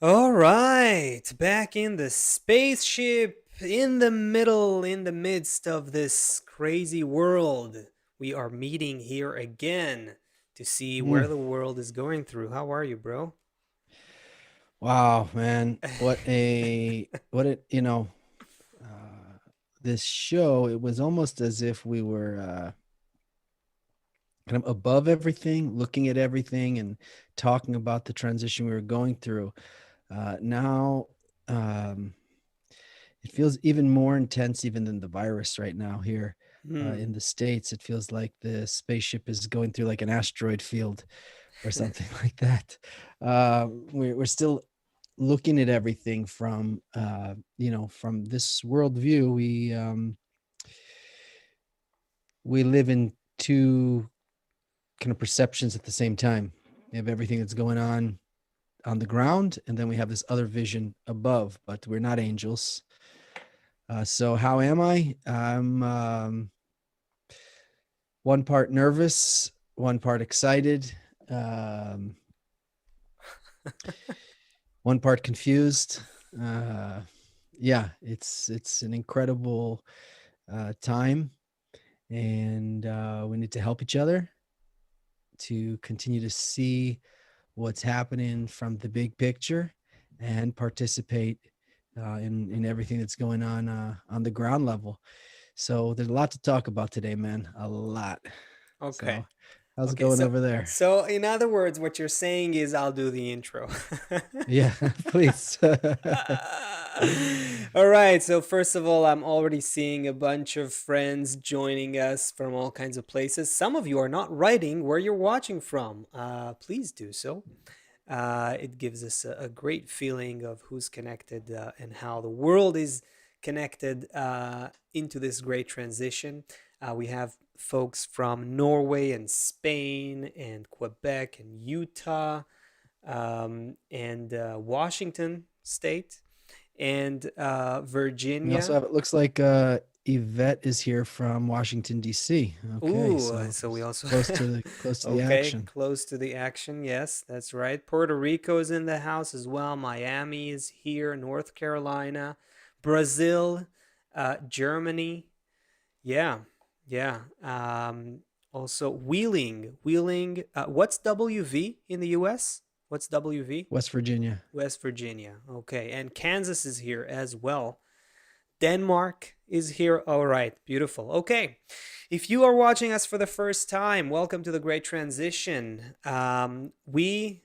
All right, back in the spaceship, in the middle, in the midst of this crazy world. We are meeting here again to see Mm. where the world is going through. How are you, bro? Wow, man. Uh, this show, it was almost as if we were kind of above everything, looking at everything and talking about the transition we were going through. Now, um, it feels even more intense even than the virus right now here in Hmm. the States. It feels like the spaceship is going through like an asteroid field or something like that. We're still looking at everything from from this worldview. We live in two kind of perceptions at the same time. We have everything that's going on the ground, and then we have this other vision above, but we're not angels. So how am I? I'm one part nervous, one part excited, um, one part confused. uh, yeah, it's an incredible time, and we need to help each other to continue to see what's happening from the big picture and participate in everything that's going on the ground level. So there's a lot to talk about today, man. A lot. Okay. So how's it Okay. going So, over there? so in other words, what you're saying is I'll do the intro. Yeah, please. All right. So, first of all, I'm already seeing a bunch of friends joining us from all kinds of places. Some of you are not writing where you're watching from. Please do so. It gives us a great feeling of who's connected and how the world is connected into this great transition. We have folks from Norway and Spain and Quebec and Utah and Washington State and We also Virginia. have, it looks like Yvette is here from Washington, D.C. Okay, Ooh, so so we also close to the okay, action. close to the action. Yes, that's right. Puerto Rico is in the house as well. Miami is here. North Carolina, Brazil, Germany. Yeah, yeah. Also Wheeling. What's WV in the U.S.? What's WV? West Virginia. West Virginia. Okay, and Kansas is here as well. Denmark is here. All right, beautiful. Okay, if you are watching us for the first time, welcome to the Great Transition. We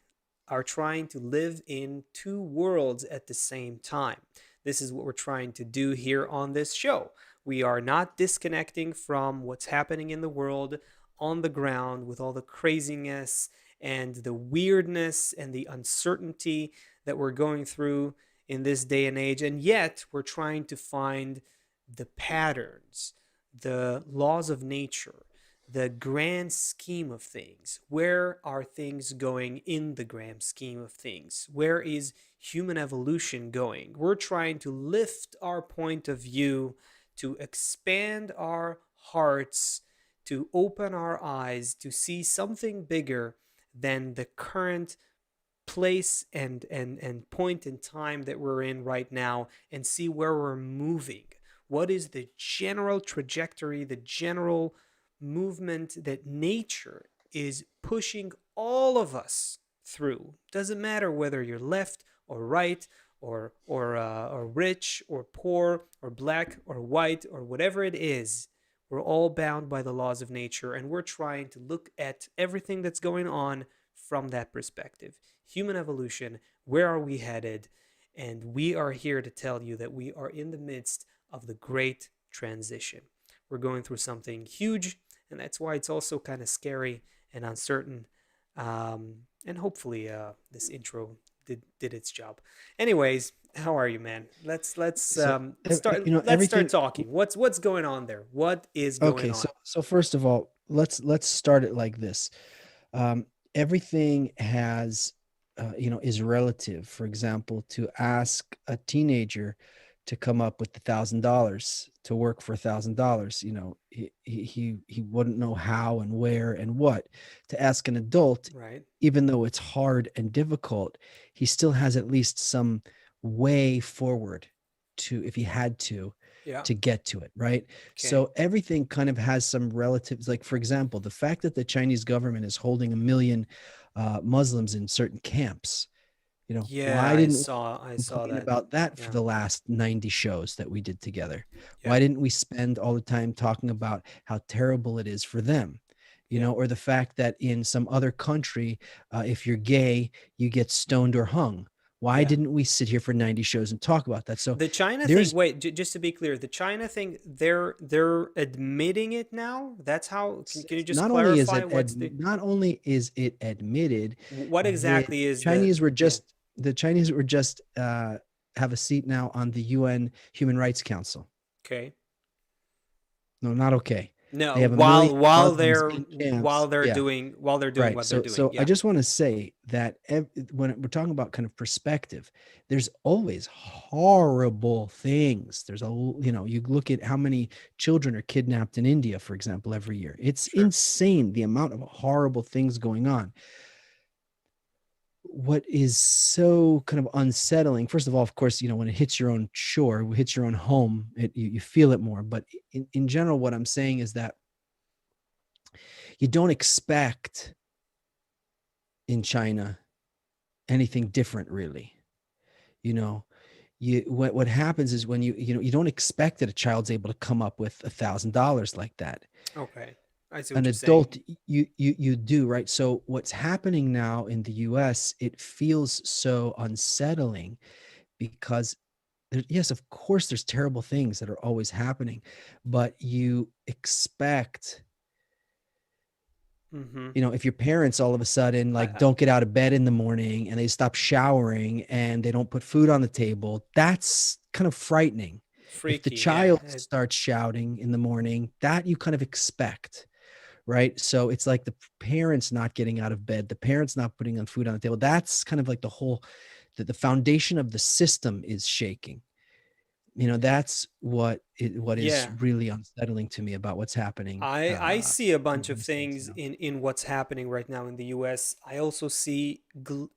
are trying to live in two worlds at the same time. This is what we're trying to do here on this show. We are not disconnecting from what's happening in the world on the ground with all the craziness and the weirdness and the uncertainty that we're going through in this day and age. And yet, we're trying to find the patterns, the laws of nature, the grand scheme of things. Where are things going in the grand scheme of things? Where is human evolution going? We're trying to lift our point of view, to expand our hearts, to open our eyes, to see something bigger than the current place and point in time that we're in right now and see where we're moving. What is the general trajectory, the general movement that nature is pushing all of us through? Doesn't matter whether you're left or right or rich or poor or black or white or whatever it is. We're all bound by the laws of nature, and we're trying to look at everything that's going on from that perspective. Human evolution, where are we headed? And we are here to tell you that we are in the midst of the great transition. We're going through something huge, and that's why it's also kind of scary and uncertain. And hopefully, this intro did its job. Anyways, how are you, man? So Let's start everything. talking. What's going on there? What is going Okay, on? so first of all, let's start it like this. Everything has is relative. For example, to ask a teenager to come up with $1,000 to work for $1,000. He wouldn't know how and where and what to ask an adult. Right. Even though it's hard and difficult, he still has at least some way forward to, if he had Yeah. to get to it, right? Okay. So everything kind of has some relatives. Like, for example, the fact that the Chinese government is holding 1 million Muslims in certain camps. Yeah, Why I didn't saw I saw complain that. about that for Yeah. the last 90 shows that we did together? Yeah. Why didn't we spend all the time talking about how terrible it is for them? Yeah. Or the fact that in some other country, if you're gay, you get stoned or hung. Why Yeah. didn't we sit here for 90 shows and talk about that? So The China thing, there's wait, just to be clear, the China thing, they're admitting it now? That's how, can you just not only is clarify it what's the not only is it admitted, what the exactly is the Chinese were yeah, just the Chinese were just have a seat now on the UN Human Rights Council. okay. No, not okay. No, They have 1 million while Muslims they're in camps. while they're Yeah, doing while they're doing right. what they're doing. So I Yeah, just want to say that when we're talking about kind of perspective, there's always horrible things. You look at how many children are kidnapped in India, for example, every year. It's sure. insane the amount of horrible things going on. What is so kind of unsettling, first of all, of course, when it hits your own shore, it hits your own home, you feel it more. But in general, what I'm saying is that you don't expect in China anything different, really. You know, what happens is when you don't expect that a child's able to come up with $1,000 like that. Okay. I see what An you're saying. adult, you do, right? So what's happening now in the US, it feels so unsettling because yes, of course there's terrible things that are always happening, but you expect, Mhm. if your parents all of a sudden like I don't get out of bed in the morning and they stop showering and they don't put food on the table, that's kind of frightening. If the freaky. Yeah. child starts shouting in the morning, that you kind of expect, right? So it's like the parents not getting out of bed, the parents not putting on food on the table. That's kind of like the foundation of the system is shaking. That's what is Yeah. really unsettling to me about what's happening I see a in the bunch of United States things now. in what's happening right now in the US. I also see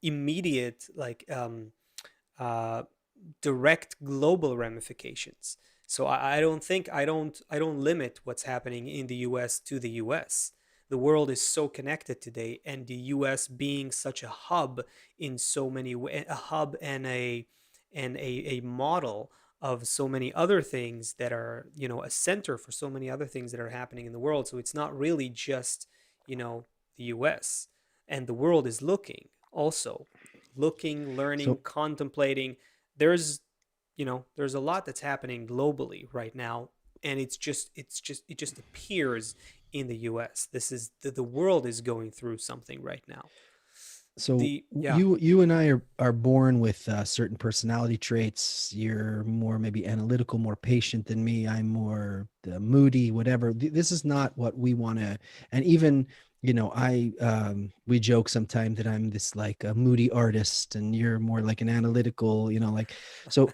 immediate uh direct global ramifications. So I don't think I don't limit what's happening in the US to the US. The world is so connected today, and the US being such a hub in so many a hub and a model of so many other things that are, a center for so many other things that are happening in the world. So it's not really just, the US, and the world is looking also, looking, learning, So contemplating. There's, there's a lot that's happening globally right now, and it just appears in the US. This is the world is going through something right now. so Yeah. you and I are born with certain personality traits. You're more maybe analytical, more patient than me. I'm more moody, whatever. This is not what we want to. And even I we joke sometimes that I'm this like a moody artist, and you're more like an analytical. Like, so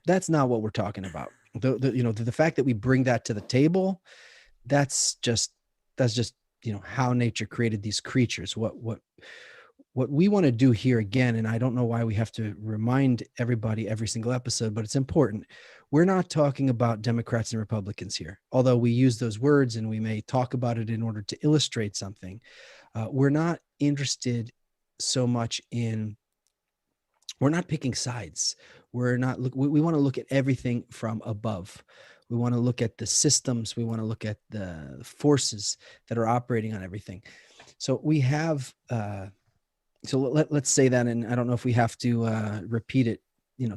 that's not what we're talking about. The fact that we bring that to the table, that's just how nature created these creatures. What we want to do here again, and I don't know why we have to remind everybody every single episode, but it's important. We're not talking about Democrats and Republicans here, although we use those words and we may talk about it in order to illustrate something. We're not interested so much in, we're not picking sides. We're not look we want to look at everything from above. We want to look at the systems, we want to look at the forces that are operating on everything. So we have so let's say that, and I don't know if we have to repeat it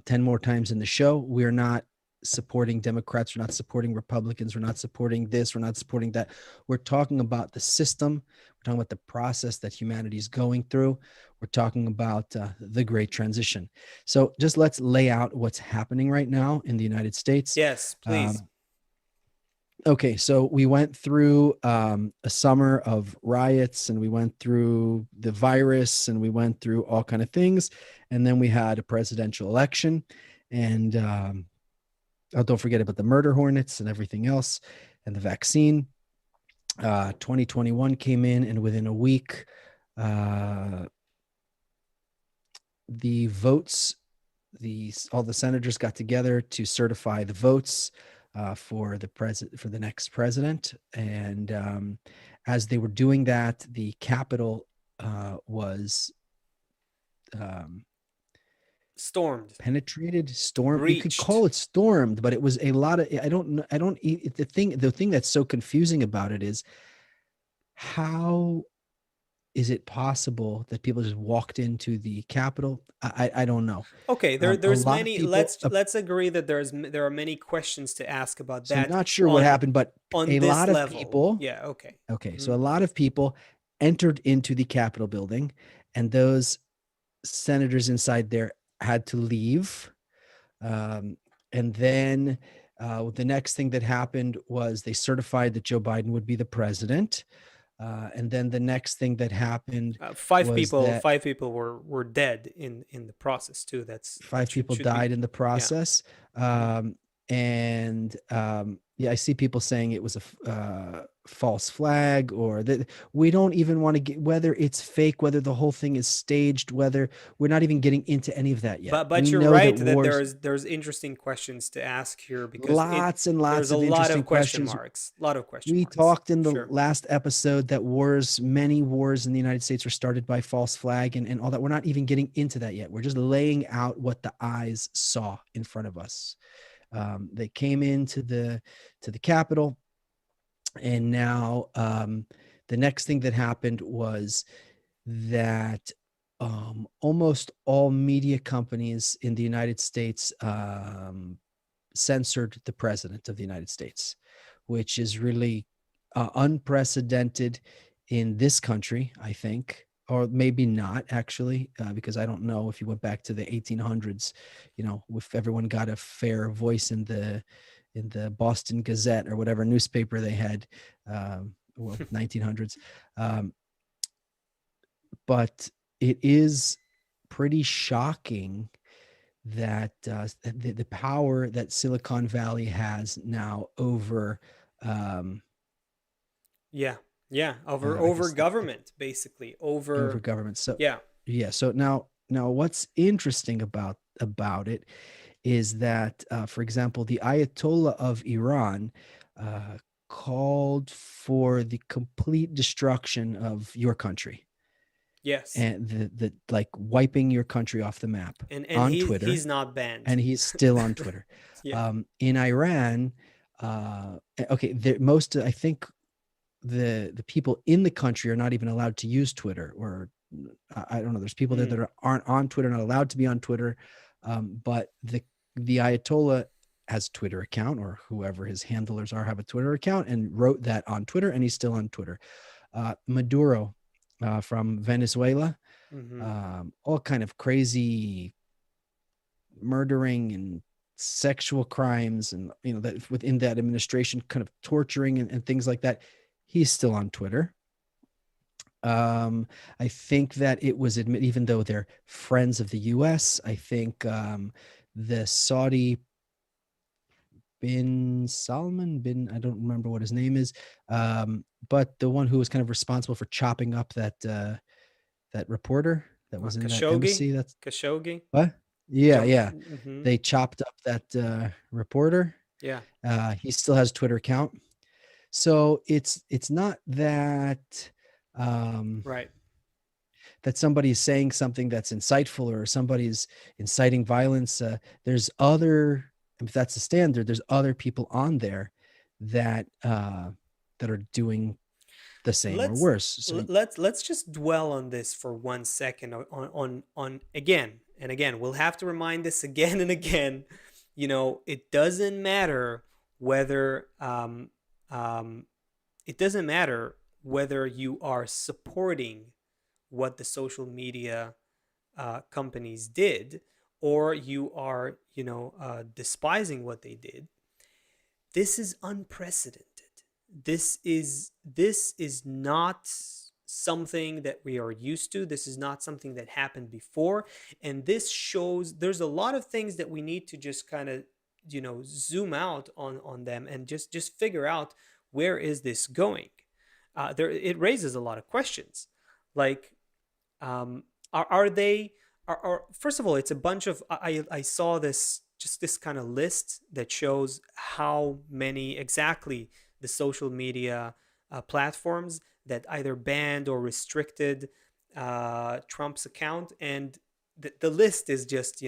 10 more times in the show. We're not supporting Democrats, we're not supporting Republicans, we're not supporting this, we're not supporting that. We're talking about the system, we're talking about the process that humanity is going through. We're talking about the great transition. So just let's lay out what's happening right now in the United States. Yes, please. Okay, so we went through a summer of riots, and we went through the virus, and we went through all kind of things, and then we had a presidential election, and Oh, don't forget about the murder hornets and everything else, and the vaccine. 2021 came in, and within a week, uh, the votes, the all the senators got together to certify the votes for the next president, and as they were doing that, the Capitol was um, Stormed, penetrated, storm, you could breached. call it stormed, but it was a lot of, I don't the thing that's so confusing about it is, how is it possible that people just walked into the Capitol? I don't know. Okay, A there's lot of many. people, Let's agree that there are many questions to ask about so that not sure what on happened, but on a this lot of level. people, Yeah. Okay. okay, Hmm. so a lot of people entered into the Capitol building, and those senators inside there had to leave. Um, and then the next thing that happened was they certified that Joe Biden would be the president. And then the next thing that happened Five was people. that Five people were dead in the process too. That five people should be. died in the Yeah. process. Hmm. And yeah, I see people saying it was a false flag, or that we don't even want to get whether it's fake, whether the whole thing is staged, whether we're not even getting into any of that yet. But We you're know that right that wars, there's interesting questions to ask here because it lots and there's lots a of lot interesting of question questions. marks. A lot of question We marks. talked in the Sure. last episode that many wars in the United States were started by false flag, and all that. We're not even getting into that yet. We're just laying out what the eyes saw in front of us. They came into the Capitol, and now the next thing that happened was that almost all media companies in the United States censored the president of the United States, which is really unprecedented in this country, I think, or maybe not actually, because I don't know if you went back to the 1800s, if everyone got a fair voice in the Boston Gazette or whatever newspaper they had, well, 1900s. Um, but it is pretty shocking that the power that Silicon Valley has now over, um, Yeah. Yeah. I Over guess, government, basically. over Over. government. So Yeah. yeah, so now what's interesting about it is that, for example, the Ayatollah of Iran uh, called for the complete destruction of your country, Yes. and the like, wiping your country off the map And on Twitter, he's not banned. and he's still on Twitter. Yeah. In Iran, okay, most, I think, the people in the country are not even allowed to use Twitter, or I don't know. There's people there Mm. that aren't on Twitter, not allowed to be on Twitter. But the Ayatollah has a Twitter account, or whoever his handlers are have a Twitter account, and wrote that on Twitter, and he's still on Twitter. Maduro from Venezuela, Hmm. all kind of crazy murdering and sexual crimes, and that within that administration, kind of torturing and things like that. He's still on Twitter. I think that it was even though they're friends of the US, I think the Saudi bin Salman bin, I don't remember what his name is, but the one who was kind of responsible for chopping up that reporter that was in that Khashoggi. embassy. That's Khashoggi. what? Yeah, Jam- yeah. hmm. They chopped up that reporter. Yeah. He still has a Twitter account. So it's not that Right. that somebody's saying something that's insightful, or somebody's inciting violence. There's other, if that's the standard, there's other people on there that are doing the same or let's worse. So let's just dwell on this for 1 second on again and again. We'll have to remind this again and again. It doesn't matter whether um, it doesn't matter whether you are supporting what the social media companies did, or you are despising what they did. This is unprecedented. This is not something that we are used to. This is not something that happened before, and this shows there's a lot of things that we need to just kind of zoom out on them and just figure out where is this going. There it raises a lot of questions, like, are they are first of all, it's a bunch of, I saw this, just this kind of list that shows how many exactly the social media platforms that either banned or restricted Trump's account. And the list is just,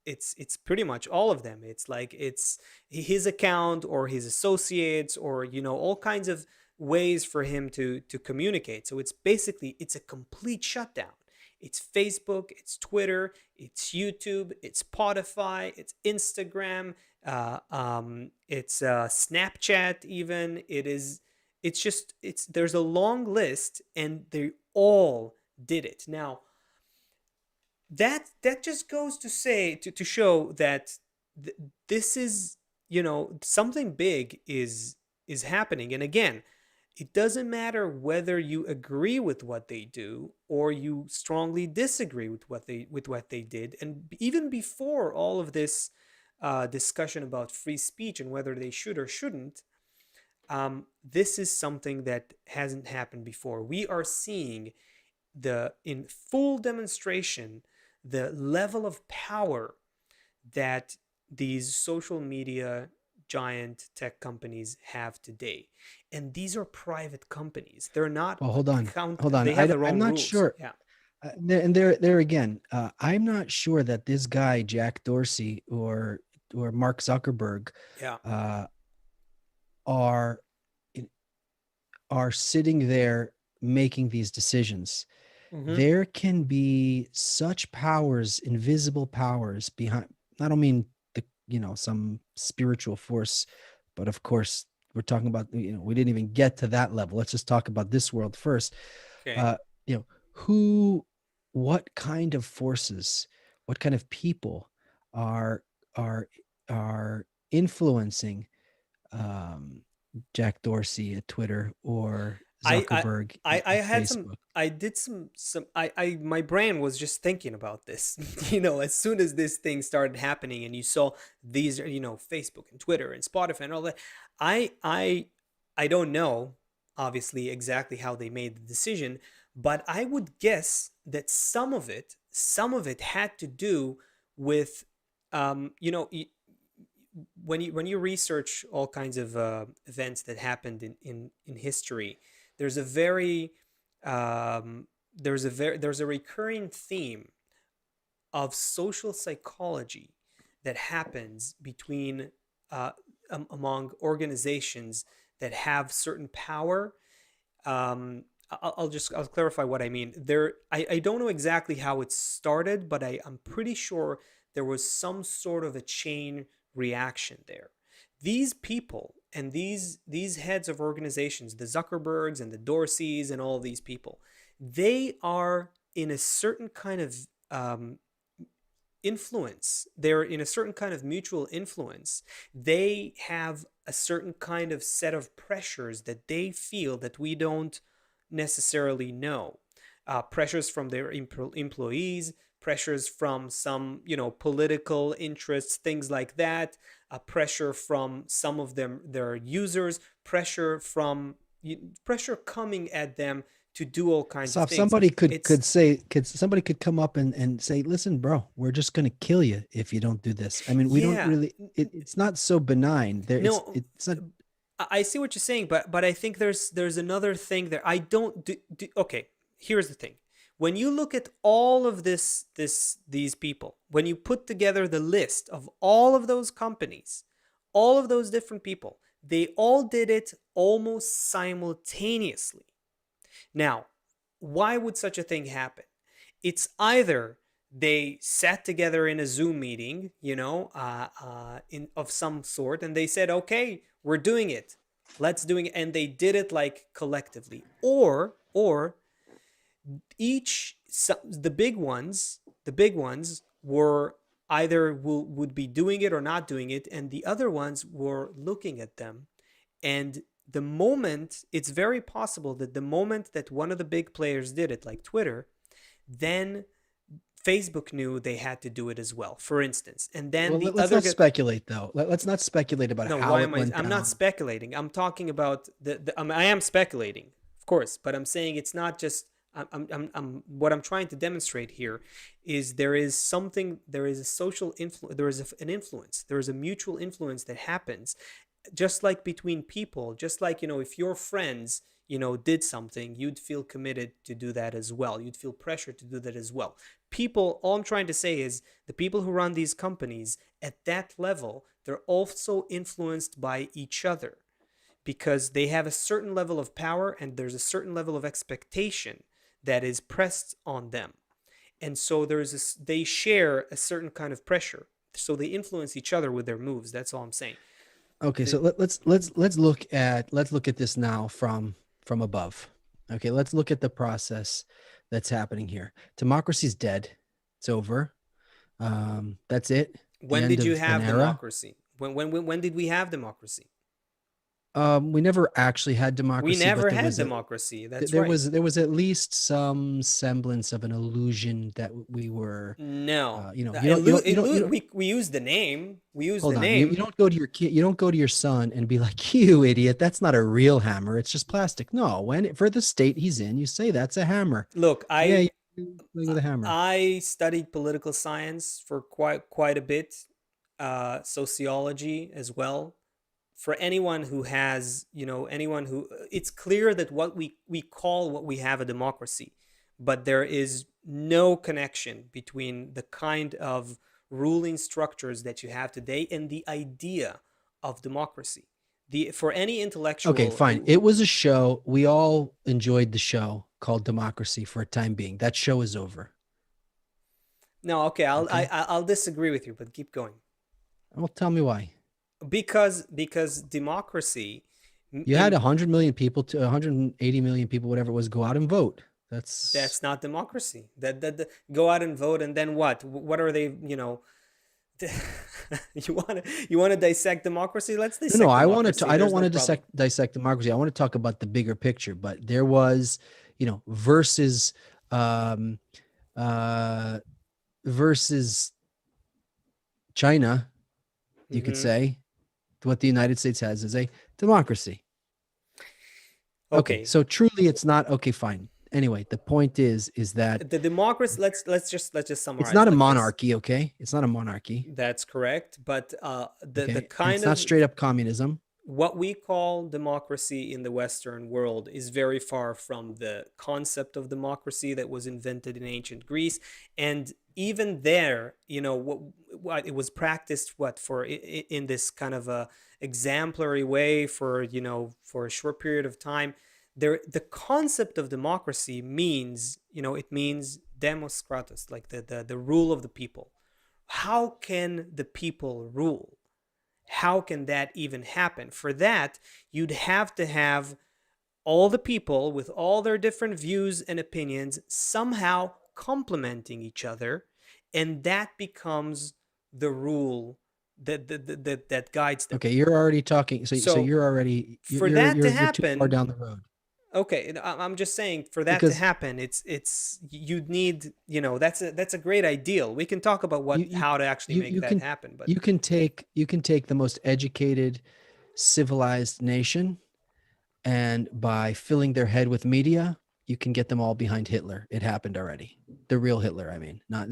it's pretty much all of them. It's like it's his account or his associates, or all kinds of ways for him to communicate. So it's basically, it's a complete shutdown. It's Facebook, it's Twitter, it's YouTube, it's Spotify, it's Instagram, it's Snapchat. Even it's just, there's a long list, and they all did it. Now, that just goes to say, to show that this is, something big is happening. And again, it doesn't matter whether you agree with what they do or you strongly disagree with what they did. And even before all of this discussion about free speech and whether they should or shouldn't, this is something that hasn't happened before. We are seeing the in full demonstration the level of power that these social media giant tech companies have today. And these are private companies. They're not Well, hold on. they have their I'm own not rules. sure. Yeah. And there again, I'm not sure that this guy Jack Dorsey or Mark Zuckerberg Yeah. uh, are are sitting there making these decisions. Mm-hmm. There can be such powers, invisible powers behind. I don't mean some spiritual force, but of course we're talking about, we didn't even get to that level. Let's just talk about this world first. Okay. uh who, what kind of forces, what kind of people are are are influencing um Jack Dorsey at Twitter or I I Zuckerberg I at had some, Facebook? I did some I my brain was just thinking about this. As soon as this thing started happening and you saw these, Facebook and Twitter and Spotify and all that, I I I don't know obviously exactly how they made the decision, but I would guess that some of it had to do with, when you research all kinds of events that happened in history, there's a very there's a recurring theme of social psychology that happens between uh, among organizations that have certain power. I'll clarify what I mean. I don't know exactly how it started, but I'm pretty sure there was some sort of a chain reaction there. These people and these heads of organizations, the Zuckerbergs and the Dorseys and all these people, they are in a certain kind of influence. They're in a certain kind of mutual influence. They have a certain kind of set of pressures that they feel that we don't necessarily know. Pressures from their employees, pressures from some, political interests, things like that. Pressure from some of them, their users. Pressure coming at them to do all kinds So of if things. somebody could It's could say, could somebody could come up and say, listen, bro, we're just going to kill you if you don't do this. I mean, we don't Yeah. really, it's not so benign there. it's No, it's not. I see what you're saying, but I think there's another thing there. I don't do okay. Here's the thing: when you look at all of these people, when you put together the list of all of those companies, all of those different people, they all did it almost simultaneously. Now, why would such a thing happen? It's either they sat together in a Zoom meeting, in of some sort, and they said, "Okay, we're doing it. Let's do it," and they did it like collectively, or each the big ones were either would be doing it or not doing it, and the other ones were looking at them. And the moment, it's very possible that the moment that one of the big players did it, like Twitter, then Facebook knew they had to do it as well, for instance. And then Well, the let's other not speculate though. Let's not speculate about no, why how it am I? went I'm not down. speculating. I'm talking about I am speculating, of course, but I'm saying it's not just. What I'm trying to demonstrate here is there is something. There is a social influence. There is an influence. There is a mutual influence that happens, just like between people. Just like if your friends did something, you'd feel committed to do that as well. You'd feel pressure to do that as well. People. All I'm trying to say is the people who run these companies at that level, they're also influenced by each other because they have a certain level of power and there's a certain level of expectation that is pressed on them. And so they share a certain kind of pressure. So they influence each other with their moves. That's all I'm saying. Okay, so The, let's look at this now from above. Okay, let's look at the process that's happening here. Democracy's dead. It's over. That's it. The when end did you of an have era. democracy? When did we have democracy? We never actually had We democracy, but never there had was a democracy. That's there right. was there was at least some semblance of an illusion that we were, No, we use the name. We use the hold on. You name. don't go to your kid, you don't go to your son and be like, you idiot, that's not a real hammer. It's just plastic. No, when for the state he's in, you say that's a hammer. Look, Yeah, you're playing with a hammer. I studied political science for quite a bit, sociology as well. For anyone who has, anyone who, it's clear that we call what we have a democracy, but there is no connection between the kind of ruling structures that you have today and the idea of democracy. For any Okay, intellectual fine. It was a show. We all enjoyed the show called Democracy for a time being. That show is over. no, okay, Okay. I'll disagree with you, but keep going. Well, tell me why. Because democracy You had in 100 million people to 180 million people, whatever it was, go out and vote. That's that's not democracy. Go out and vote and then what are they, you want to dissect democracy? Let's no. dissect I want to. democracy. I don't There's want no to problem. dissect democracy. I want to talk about the bigger picture. But there was, versus, um, uh, versus China. You could Hmm. say what the United States has is a democracy. Okay, Okay, so truly, it's not okay. Fine. Anyway, the point is that the democracy, let's just it's summarize not a like this. monarchy. Okay, it's not a monarchy. That's correct, but the Okay, and kind it's not of straight up communism. what we call democracy in the Western world is very far from the concept of democracy that was invented in ancient Greece. And even there, what it was practiced for in this kind of a exemplary way for a short period of time. There, the concept of democracy means, it means demos kratos, like the rule of the people. How can the people rule? How can that even happen? For that, you'd have to have all the people with all their different views and opinions somehow complementing each other, and that becomes the rule that guides them. Okay, you're already talking. So So you're already for that to you're too far happen, down the road okay, I'm just saying for that to because happen, it's you'd need, that's a great ideal. We can talk about you what you how to actually you make you that can happen, but you can take the most educated, civilized nation, and by filling their head with media, you can get them all behind Hitler. It happened already. The real Hitler, I mean, not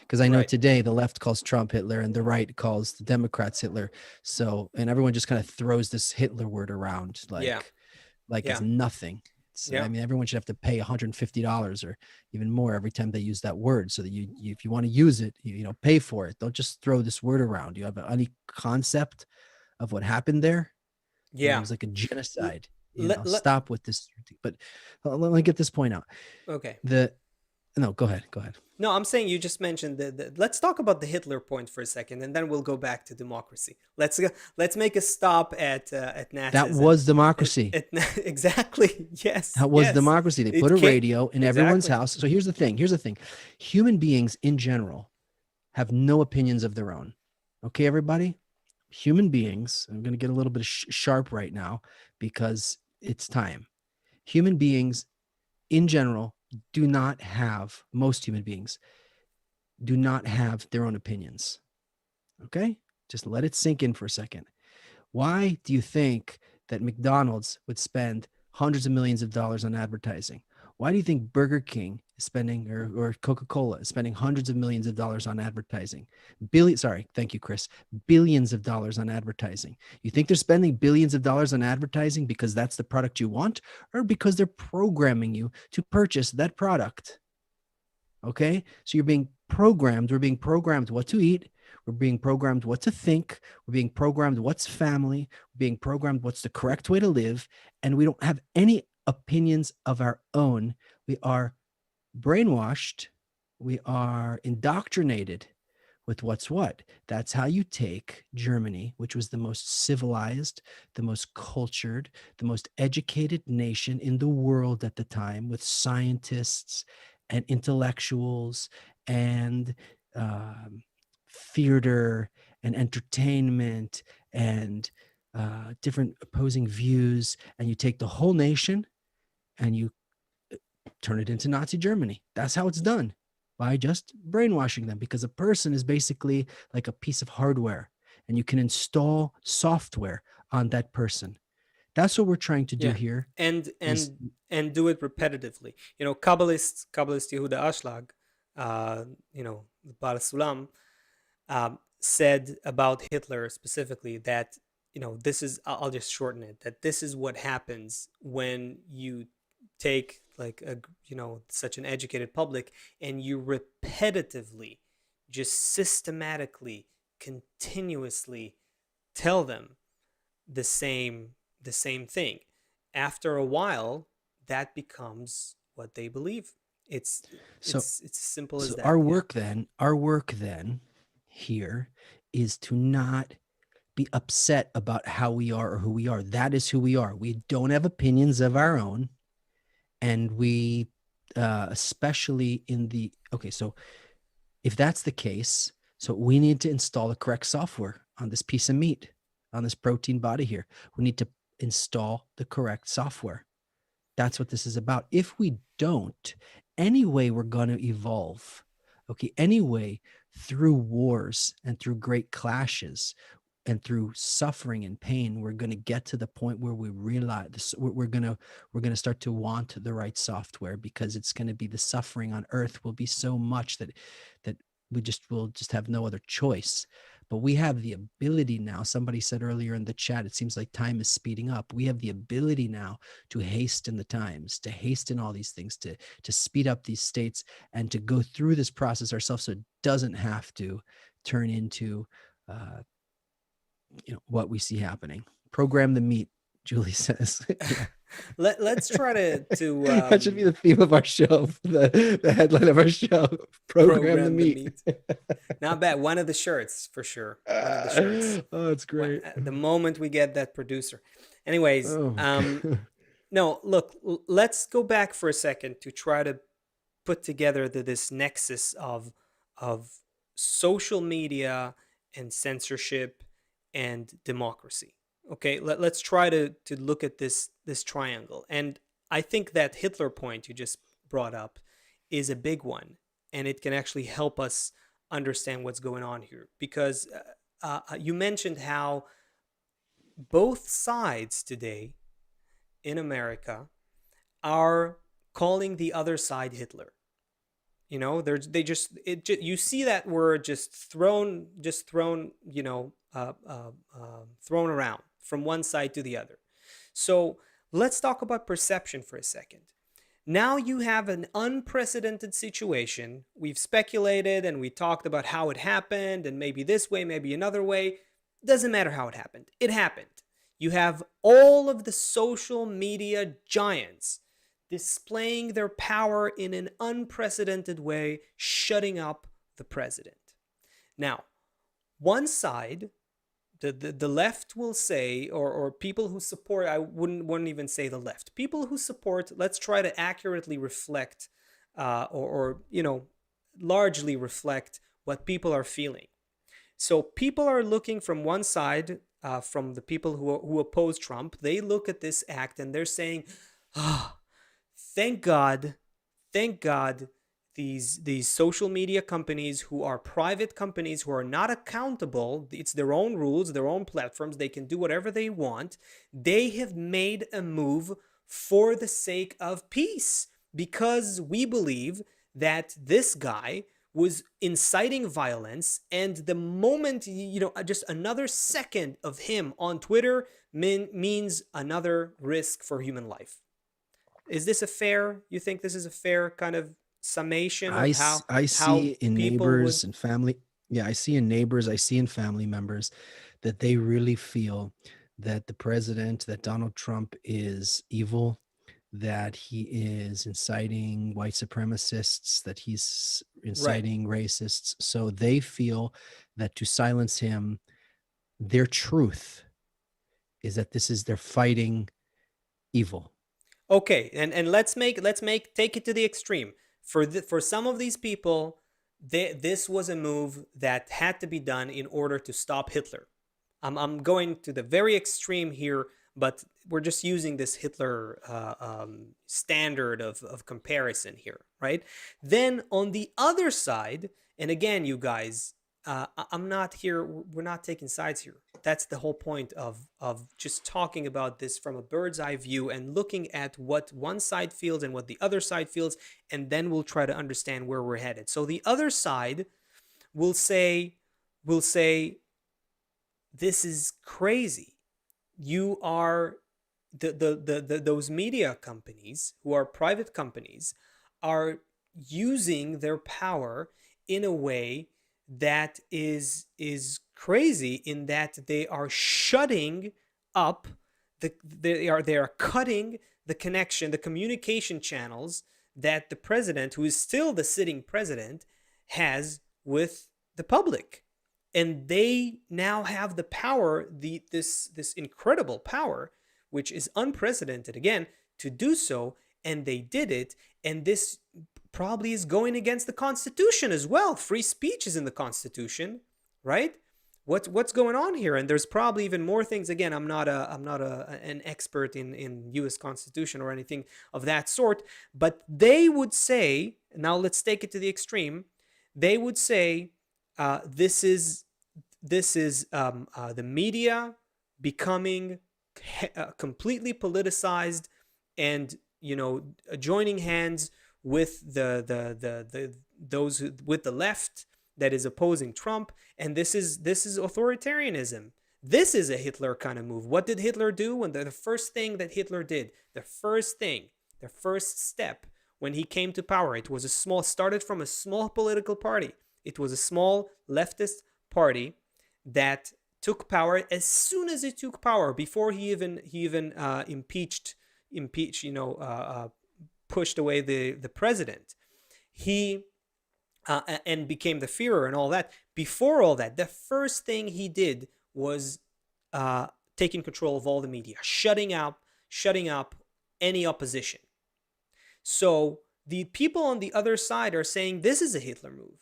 because I know right. today the left calls Trump Hitler and the right calls the Democrats Hitler. So, and everyone just kind of throws this Hitler word around Yeah. like it's Yeah. nothing. I Yeah. mean, everyone should have to pay $150 or even more every time they use that word, so that if you want to use it, pay for it. Don't just throw this word around. You have any concept of what happened there? It Yeah. was like a L- genocide. let, let Stop with this. But let me get this point out. okay. The No, go ahead. Go ahead. No, I'm saying you just mentioned let's talk about the Hitler point for a second, and then we'll go back to democracy. Let's make a stop at That Nazism. was democracy. Exactly. Yes. That was Yes. democracy. They put It a can't. radio in everyone's Exactly. house. So here's the thing. Here's the thing. Human beings in general have no opinions of their own. Okay, everybody? Human beings, I'm going to get a little bit sharp right now because it's time. Human beings in general do not have, most human beings do not have their own opinions. Okay? Just let it sink in for a second. Why do you think that McDonald's would spend hundreds of millions of dollars on advertising? Why do you think Burger King is spending, or Coca-Cola is spending hundreds of millions of dollars on advertising? Sorry, thank you, Chris. Billions of dollars on advertising. You think they're spending billions of dollars on advertising because that's the product you want, or because they're programming you to purchase that product? Okay. So you're being programmed. We're being programmed what to eat. We're being programmed what to think. We're being programmed what's family. We're being programmed what's the correct way to live. And we don't have any opinions of our own. We are brainwashed. We are indoctrinated with what's what. That's how you take Germany, which was the most civilized, the most cultured, the most educated nation in the world at the time, with scientists and intellectuals and theater and entertainment and different opposing views. And you take the whole nation and you turn it into Nazi Germany. That's how it's done, by just brainwashing them, because a person is basically like a piece of hardware and you can install software on that person. That's what we're trying to do Yeah, here and is and do it repetitively. Kabbalist Yehuda Ashlag, the Bar Sulam, said about Hitler specifically that this is, I'll just shorten it, that this is what happens when you take like a such an educated public and you repetitively, just systematically, continuously tell them the same the same thing. After a while, that becomes what they believe. It's so it's simple as so that. Yeah. our work then here is to not be upset about how we are or who we are. That is who we are. We don't have opinions of our own. And we, especially in the, okay, so if that's the case, so we need to install the correct software on this piece of meat, on this protein body here. We need to install the correct software. That's what this is about. If we don't, anyway, we're going to evolve. Okay. Anyway, through wars and through great clashes and through suffering and pain, we're going to get to the point where we realize this, we're going to start to want the right software, because it's going to be, the suffering on earth will be so much that we just will just have no other choice. But we have the ability now. Somebody said earlier in the chat, it seems like time is speeding up. We have the ability now to hasten the times, to hasten all these things, to speed up these states, and to go through this process ourselves, so it doesn't have to turn into what we see happening. Program the meat, Julie says. Yeah. Let's try to That should be the theme of our show, the headline of our show. Program the program the meat. meat. Not bad. One of the shirts for sure. One of the shirts. Oh, it's great. The moment we get that producer. Anyways, Oh, God. no, look, let's go back for a second to try to put together this nexus of social media and censorship and democracy. Okay, let's try to look at this triangle. And I think that Hitler point you just brought up is a big one, and it can actually help us understand what's going on here, because you mentioned how both sides today in America are calling the other side Hitler. They just, you see that word just thrown thrown around from one side to the other. So let's talk about perception for a second. Now you have an unprecedented situation. We've speculated and we talked about how it happened, and maybe this way, maybe another way. Doesn't matter how it happened. It happened. You have all of the social media giants displaying their power in an unprecedented way, shutting up the president. Now, one side, the left will say, or people who support, I wouldn't even say the left, people who support, let's try to accurately reflect, or largely reflect what people are feeling. So people are looking from one side, from the people who oppose Trump. They look at this act and they're saying, "Ah, thank God, thank God, these social media companies who are private companies who are not accountable. It's their own rules, their own platforms. They can do whatever they want. They have made a move for the sake of peace because we believe that this guy was inciting violence, and the moment, just another second of him on Twitter means another risk for human life. Is this a fair, you think this is a fair kind of summation of I how see in people would? neighbors and family. Yeah, I see in neighbors, I see in family members that they really feel that the president, that Donald Trump is evil, that he is inciting white supremacists, that he's Right. inciting racists. So they feel that to silence him, their truth is that this is they're fighting evil. Okay, and let's make take it to the extreme. For some of these people, this was a move that had to be done in order to stop Hitler. I'm going to the very extreme here, but we're just using this Hitler standard of comparison here, right? Then on the other side, and again, you guys, I'm not here. We're not taking sides here. That's the whole point of just talking about this from a bird's eye view and looking at what one side feels and what the other side feels, and then we'll try to understand where we're headed. So the other side will say, will say this is crazy. You are those media companies who are private companies are using their power in a way that is crazy, in that they are shutting up they are cutting the connection, the communication channels that the president, who is still the sitting president, has with the public. And they now have the power, this incredible power, which is unprecedented again, to do so. And they did it. And this probably is going against the Constitution as well. Free speech is in the Constitution, right? What's going on here? And there's probably even more things. Again, I'm not an expert in U.S. Constitution or anything of that sort, but they would say, now let's take it to the extreme. They would say, this is the media becoming completely politicized, and joining hands with the those with the left that is opposing Trump. And this is authoritarianism. This is a Hitler kind of move. What did Hitler do? When the first thing that Hitler did, the first step when he came to power, it was started from a small political party. It was a small leftist party that took power. As soon as he took power, before he even impeached, pushed away the president, he and became the Führer and all that. Before all that, the first thing he did was taking control of all the media, shutting up any opposition. So the people on the other side are saying this is a Hitler move.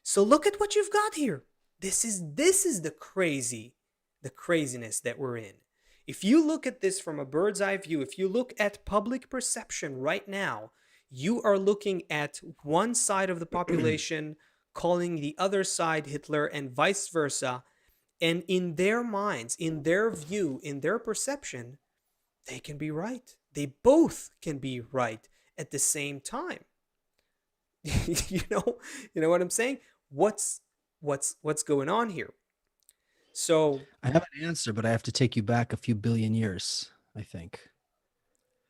So look at what you've got here. This is the craziness that we're in. If you look at this from a bird's eye view, if you look at public perception right now, you are looking at one side of the population calling the other side Hitler, and vice versa. And in their minds, in their view, in their perception, they can be right. They both can be right at the same time. you know, you know what I'm saying? What's going on here? So, I have an answer, but I have to take you back a few billion years, I think.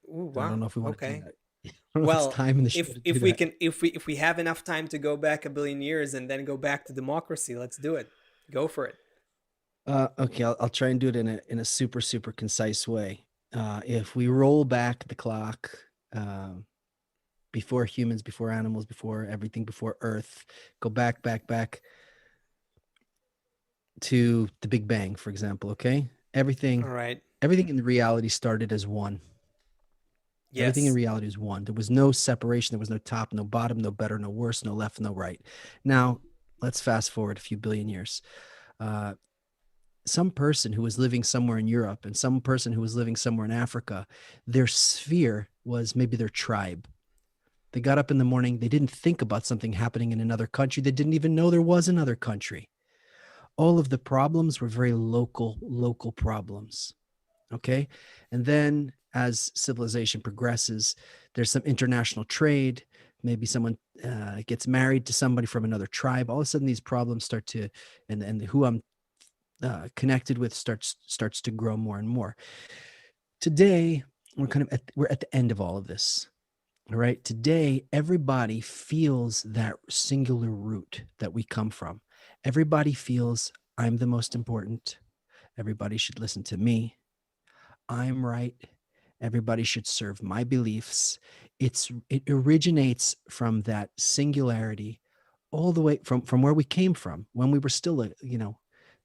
ooh, I don't wow, know if we want to do okay. that. I don't know if it's Well, time in the show if to do if we that. can if we have enough time to go back a billion years and then go back to democracy, let's do it. Go for it. Okay, I'll try and do it in a super super concise way. If we roll back the clock, um, before humans, before animals, before everything, before Earth, go back to the Big Bang, for example. Okay, All everything right. everything in reality started as one. Everything in Yes. reality is one. There was no separation. There was no top, no bottom, no better, no worse, no left, no right. Now, let's fast forward a few billion years. Uh, some person who was living somewhere in Europe and some person who was living somewhere in Africa, their sphere was maybe their tribe. They got up in the morning. They didn't think about something happening in another country. They didn't even know there was another country. All of the problems were very local problems. Okay. And then as civilization progresses, there's some international trade. Maybe someone gets married to somebody from another tribe. All of a sudden, these problems start to, and who I'm connected with starts to grow more and more. Today, we're at the end of all of this. All right. Today, everybody feels that singular root that we come from. Everybody feels I'm the most important. Everybody should listen to me. I'm right. Everybody should serve my beliefs. It originates from that singularity all the way from where we came from when we were still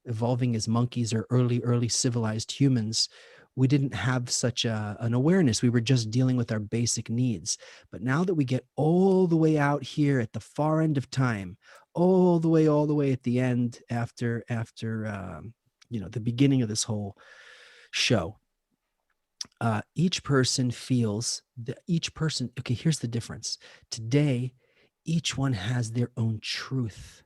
evolving as monkeys or early civilized humans. We didn't have such an awareness. We were just dealing with our basic needs. But now that we get all the way out here at the far end of time, all the way at the end after the beginning of this whole show, each person feels that each person, okay, here's the difference. Today, each one has their own truth,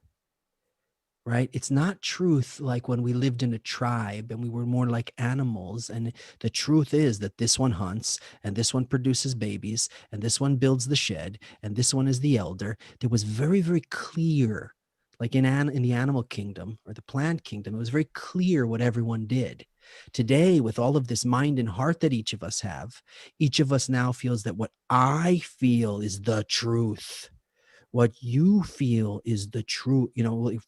right? It's not truth like when we lived in a tribe and we were more like animals. And the truth is that this one hunts and this one produces babies and this one builds the shed and this one is the elder. There was very, very clear, like in the animal kingdom or the plant kingdom, it was very clear what everyone did. Today, with all of this mind and heart that each of us have, each of us now feels that what I feel is the truth. What you feel is the truth.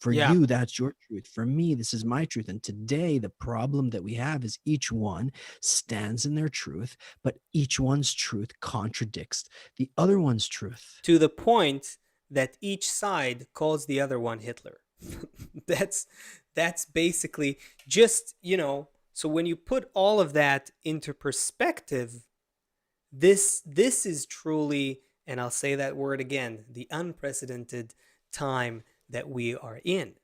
For Yeah. you, that's your truth. For me, this is my truth. And today, the problem that we have is each one stands in their truth, but each one's truth contradicts the other one's truth. To the point that each side calls the other one Hitler. that's that's basically just, so when you put all of that into perspective, this is truly, and I'll say that word again, the unprecedented time that we are in.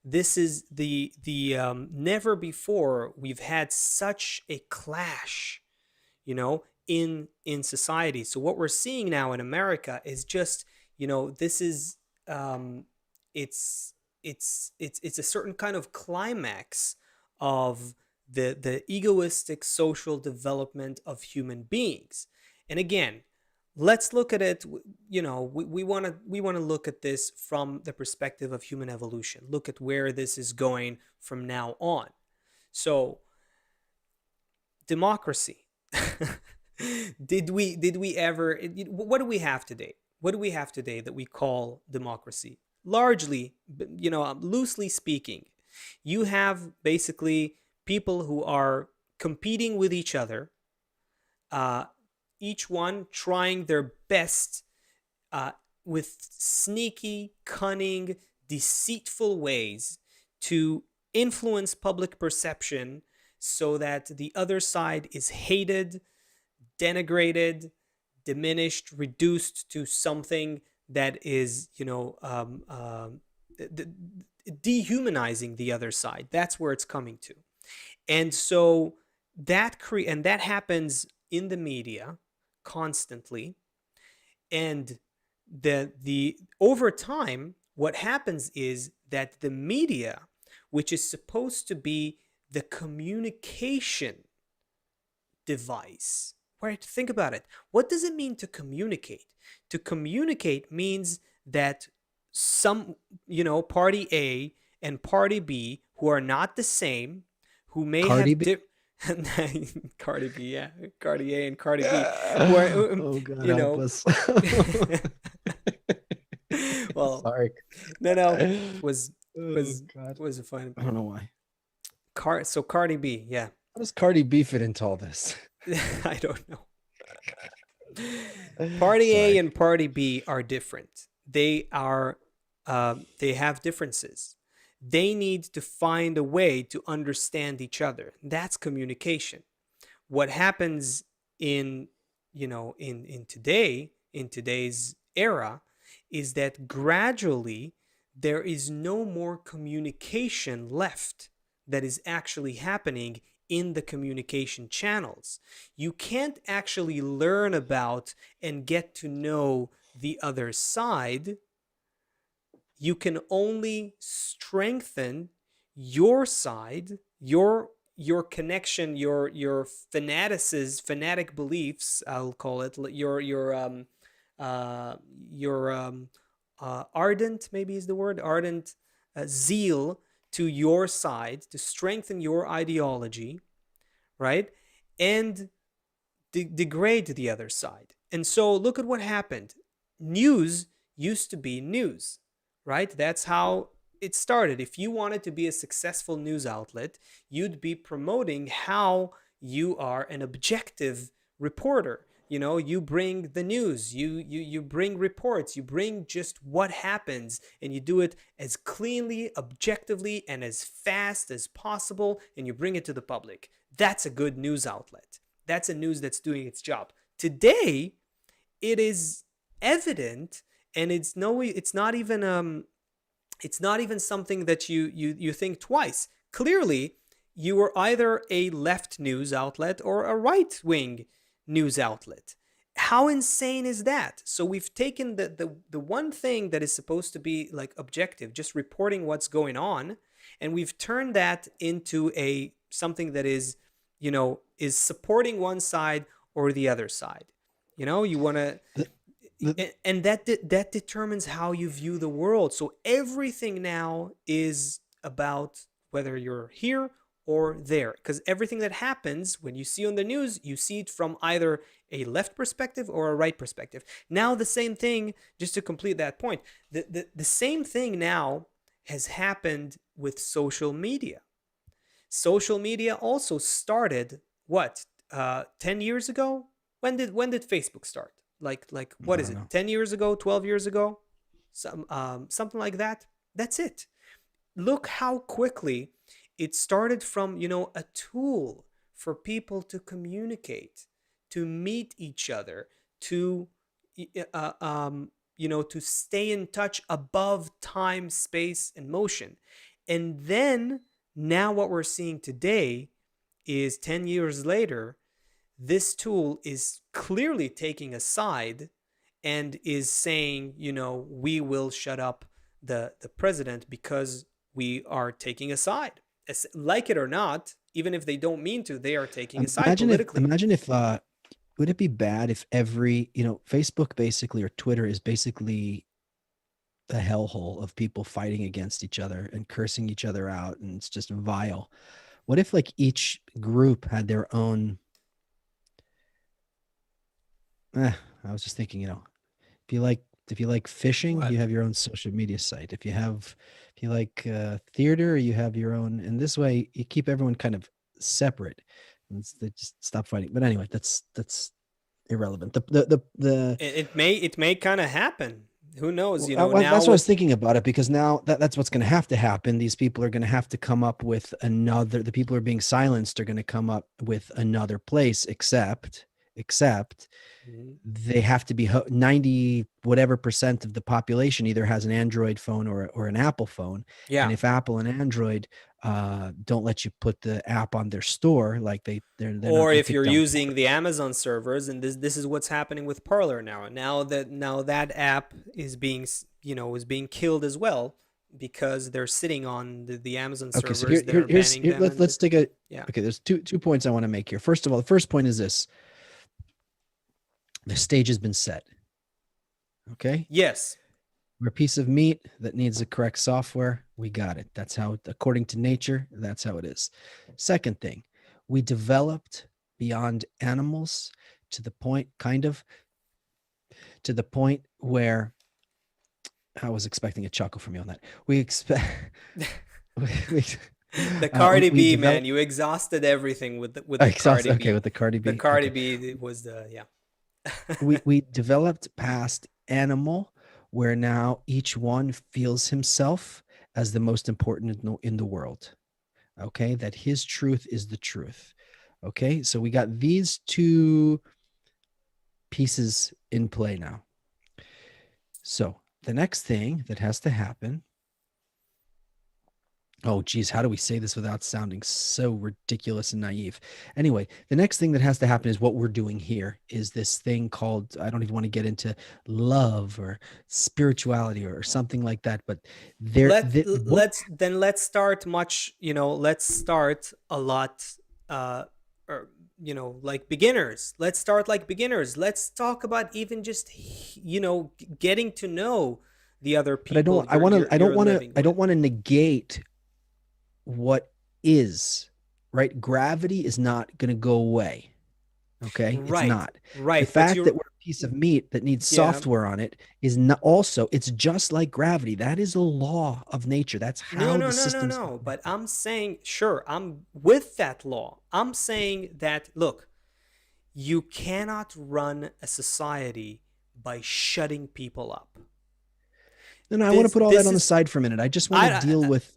This is the never before we've had such a clash, in society. So what we're seeing now in America is just, this is it's it's a certain kind of climax of the egoistic social development of human beings. And again, let's look at it, we want to look at this from the perspective of human evolution. Look at where this is going from now on. So democracy. Did we ever, what do we have today? What do we have today that we call democracy? Largely, loosely speaking, you have basically people who are competing with each other, uh, each one trying their best, uh, with sneaky, cunning, deceitful ways to influence public perception so that the other side is hated, denigrated, diminished, reduced to something that is, dehumanizing the other side. That's where it's coming to. And so that happens in the media constantly. And the over time, what happens is that the media, which is supposed to be the communication device, right? Think about it. What does it mean to communicate? To communicate means that some, party A and party B, who are not the same, who may Cardi have B. Cardi B, yeah, Cardi A and Cardi B, who are, Oh God, you help know, us. well, Sorry. no, was Oh was God. was a fun I don't know why. so Cardi B, yeah. How does Cardi B fit into all this? I don't know. Party A Sorry. and Party B are different. They have differences. They need to find a way to understand each other. That's communication. What happens in, in today's era, is that gradually there is no more communication left that is actually happening in the communication channels. You can't actually learn about and get to know the other side, you can only strengthen your side, your connection, your fanatic beliefs, I'll call it, uh your ardent, maybe is the word, ardent zeal to your side, to strengthen your ideology, right? And degrade the other side. And so look at what happened. News used to be news, right? That's how it started. If you wanted to be a successful news outlet, you'd be promoting how you are an objective reporter. You know, you bring the news, you bring reports, you bring just what happens, and you do it as cleanly, objectively, and as fast as possible, and you bring it to the public. That's a good news outlet. That's a news that's doing its job. Today, it is evident, and it's not even something that you think twice. Clearly, you are either a left news outlet or a right wing news outlet. How insane is that? So we've taken the one thing that is supposed to be like objective, just reporting what's going on, and we've turned that into a something that is, is supporting one side or the other side. You want to, The, the, and that determines how you view the world. So everything now is about whether you're here or there, because everything that happens when you see on the news, you see it from either a left perspective or a right perspective. Now the same thing, just to complete that point, the same thing now has happened with social media. Social media also started what, 10 years ago? When did Facebook start? Like I what is don't it, know. 10 years ago, 12 years ago? Something like that. That's it. Look how quickly it started from, a tool for people to communicate, to meet each other, to to stay in touch above time, space, and motion. And then now what we're seeing today is 10 years later, this tool is clearly taking a side and is saying, we will shut up the president because we are taking a side. Like it or not, even if they don't mean to, they are taking a side politically. Imagine if would it be bad if every, Facebook basically, or Twitter is basically a hellhole of people fighting against each other and cursing each other out, and it's just vile. What if like each group had their own, I was just thinking, if you like if you like fishing, you What? have your own social media site. If you like theater, you have your own. And this way, you keep everyone kind of separate. And they just stop fighting. But anyway, that's irrelevant. It may kind of happen. Who knows? That's Now what I was with. thinking about it, because now that's what's going to have to happen. These people are going to have to come up with another. The people who are being silenced are going to come up with another place, except Mhm. they have to be 90 whatever percent of the population either has an Android phone or an Apple phone. And Yeah. if Apple and Android don't let you put the app on their store, like they're not Or going to if take you're down using the Amazon servers, and this is what's happening with Parler now. Now that app is being killed as well, because they're sitting on the Amazon Okay, so servers that are banning them. And let's take a. yeah. Okay, there's two points I want to make here. First of all, the first point is this: the stage has been set. Okay, Yes. we're a piece of meat that needs the correct software. We got it. That's how, according to nature, that's how it is. Second thing, we developed beyond animals to the point, to the point where I was expecting a chuckle from you on that. We expect we, The Cardi we B, man, developed. you exhausted everything with the Cardi Exhausted. Okay, B. with the Cardi The B. Cardi Okay, B was the, yeah. we developed past animal, where now each one feels himself as the most important in the world. Okay, that his truth is the truth. Okay, so we got these two pieces in play now. So the next thing that has to happen Oh, geez, how do we say this without sounding so ridiculous and naive? Anyway, the next thing that has to happen is what we're doing here is this thing called, I don't even want to get into love or spirituality or something like that, but there, what Let's start much, let's start a lot, uh or like beginners. Let's start like beginners. Let's talk about even just getting to know the other but I people don't, I want to, you're living I with. don't want to negate what is, right? Gravity is not going to go away. Okay, it's Right, not. The right, but fact that you're we're a piece of meat that needs yeah. software on it is not also, it's just like gravity. That is a law of nature. That's No, how no, the no, no, systems get no. But connected. I'm saying, sure, I'm with that law. I'm saying that, look, you cannot run a society by shutting people up. No, no, I want to This put all that this on the is side for a minute. I just want to I deal with,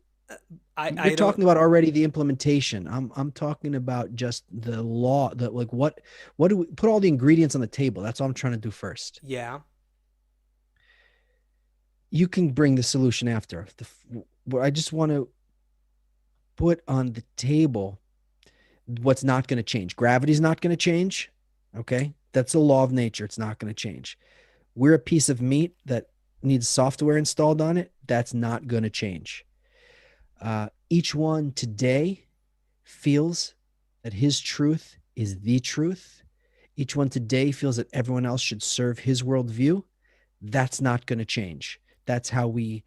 I you're don't. talking about already the implementation. I'm talking about just the law, the like what do we put all the ingredients on the table? That's all I'm trying to do first. Yeah, You can bring the solution after. What I just want to put on the table what's not going to change. Gravity's not going to change. Okay. That's a law of nature. It's not going to change. We're a piece of meat that needs software installed on it. That's not going to change. Each one today feels that his truth is the truth. Each one today feels that everyone else should serve his worldview. That's not going to change. That's how we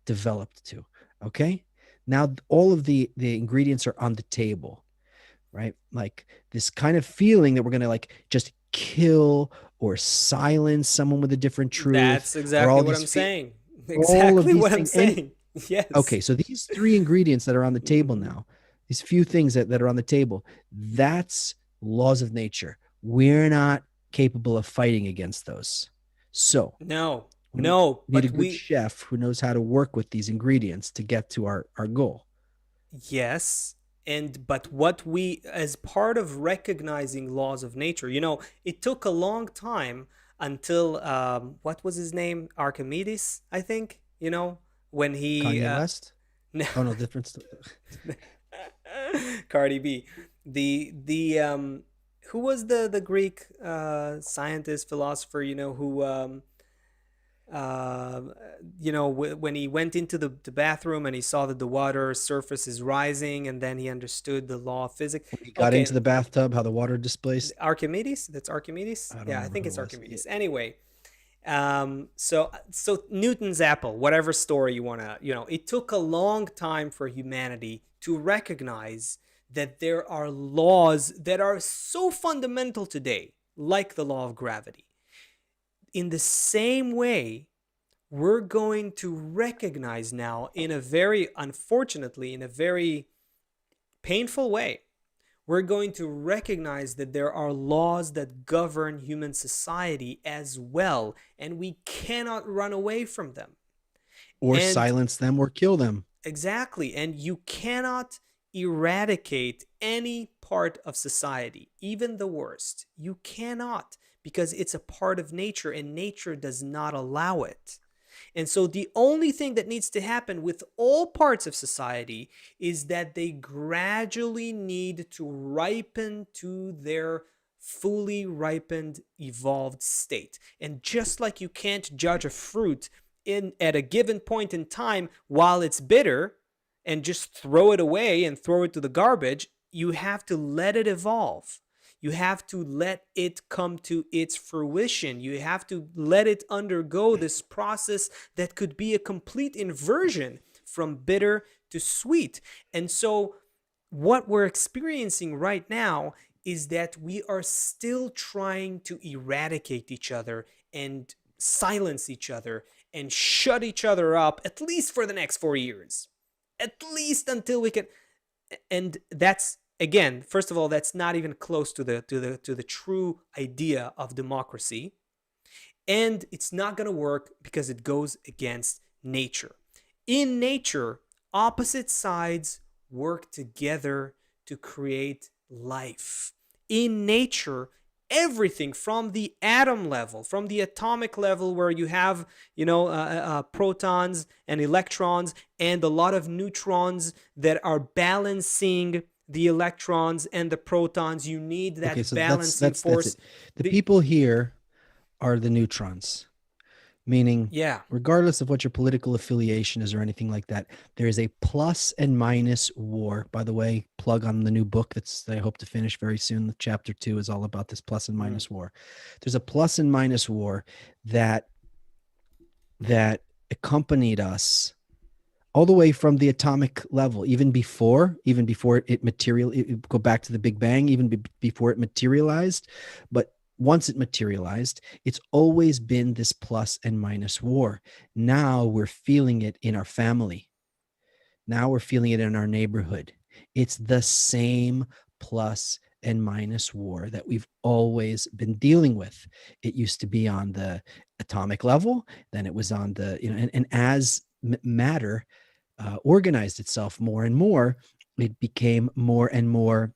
developed to. Okay. Now, all of the ingredients are on the table, right? Like this kind of feeling that we're going to like just kill or silence someone with a different truth that's or exactly what I'm saying. all of Exactly these what I'm things. And saying. Yes. okay, so these three ingredients that are on the table Hmm. now, these few things that are on the table, that's laws of nature. We're not capable of fighting against those. So No, we need, no, need a but good we chef who knows how to work with these ingredients to get to our goal. yes, and but what we, as part of recognizing laws of nature, it took a long time until what was his name? Archimedes, I think, when he Kanye West? no, Oh no, different. Cardi B. The who was the Greek scientist, philosopher, who uh, when he went into the bathroom and he saw that the water surface is rising, and then he understood the law of physics. When he got Okay, into the bathtub, how the water displaced. Archimedes. That's Archimedes. I don't Yeah, I remember think who it it's was. Yeah. Archimedes. Anyway, so Newton's apple, whatever story you wanna, it took a long time for humanity to recognize that there are laws that are so fundamental today, like the law of gravity. In the same way, we're going to recognize now, in a very, unfortunately, in a very painful way, we're going to recognize that there are laws that govern human society as well, and we cannot run away from them. Or And silence them or kill them. exactly, and you cannot eradicate any part of society, even the worst. You cannot, because it's a part of nature, and nature does not allow it. And so the only thing that needs to happen with all parts of society is that they gradually need to ripen to their fully ripened, evolved state. And just like you can't judge a fruit in at a given point in time while it's bitter and just throw it away and throw it to the garbage, you have to let it evolve. You have to let it come to its fruition. You have to let it undergo this process that could be a complete inversion from bitter to sweet. And so, what we're experiencing right now is that we are still trying to eradicate each other and silence each other and shut each other up, at least for the next 4 years, at least until we can. And that's, again, first of all, that's not even close to the true idea of democracy, and it's not going to work because it goes against nature. In nature, opposite sides work together to create life. In nature, everything from the atom level, from the atomic level, where you have, protons and electrons and a lot of neutrons that are balancing the electrons and the protons. You need Okay, that so balancing that's force. it. The The people here are the neutrons, meaning Yeah. regardless of what your political affiliation is or anything like that, there is a plus and minus war. By the way, plug on the new book that I hope to finish very soon. Chapter 2 is all about this plus and Mm. minus war. There's a plus and minus war that that accompanied us all the way from the atomic level, even before it go back to the Big Bang, before it materialized. But once it materialized, it's always been this plus and minus war. Now we're feeling it in our family. Now we're feeling it in our neighborhood. It's the same plus and minus war that we've always been dealing with. It used to be on the atomic level, then it was on the, and as matter organized itself more and more, it became more and more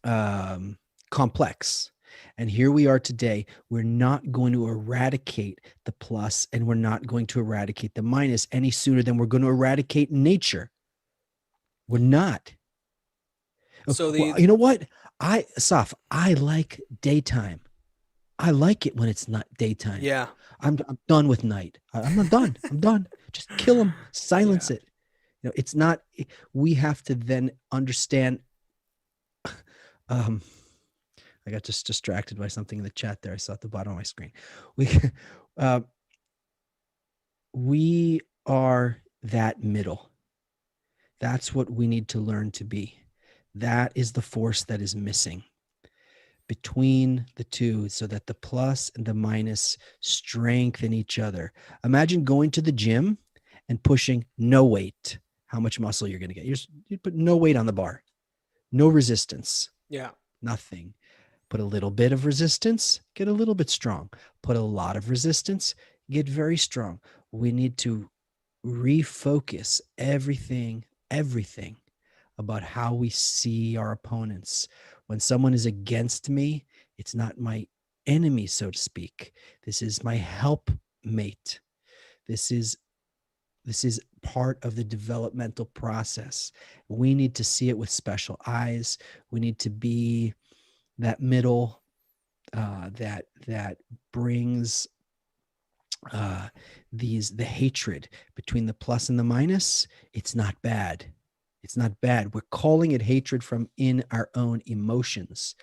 um, complex. And here we are today. We're not going to eradicate the plus and we're not going to eradicate the minus any sooner than we're going to eradicate nature. We're not. So Well, the you know what? I like daytime. I like it when it's not daytime. Yeah. I'm done with night. I'm not done. I'm done. Just kill them, Yeah. silence it. It's not, we have to then understand. Um, I got just distracted by something in the chat there. I saw at the bottom of my screen. We, uh, we are that middle. That's what we need to learn to be. That is the force that is missing between the two, so that the plus and the minus strengthen each other. Imagine going to the gym and pushing no weight. How much muscle you're going to get? You put no weight on the bar, no resistance, Yeah. nothing. Put a little bit of resistance, get a little bit strong. Put a lot of resistance, get very strong. We need to refocus everything about how we see our opponents. When someone is against me, it's not my enemy, so to speak. This is my helpmate. This is this is part of the developmental process. We need to see it with special eyes. We need to be that middle, that brings uh, the hatred between the plus and the minus. It's not bad. It's not bad. We're calling it hatred from in our own emotions,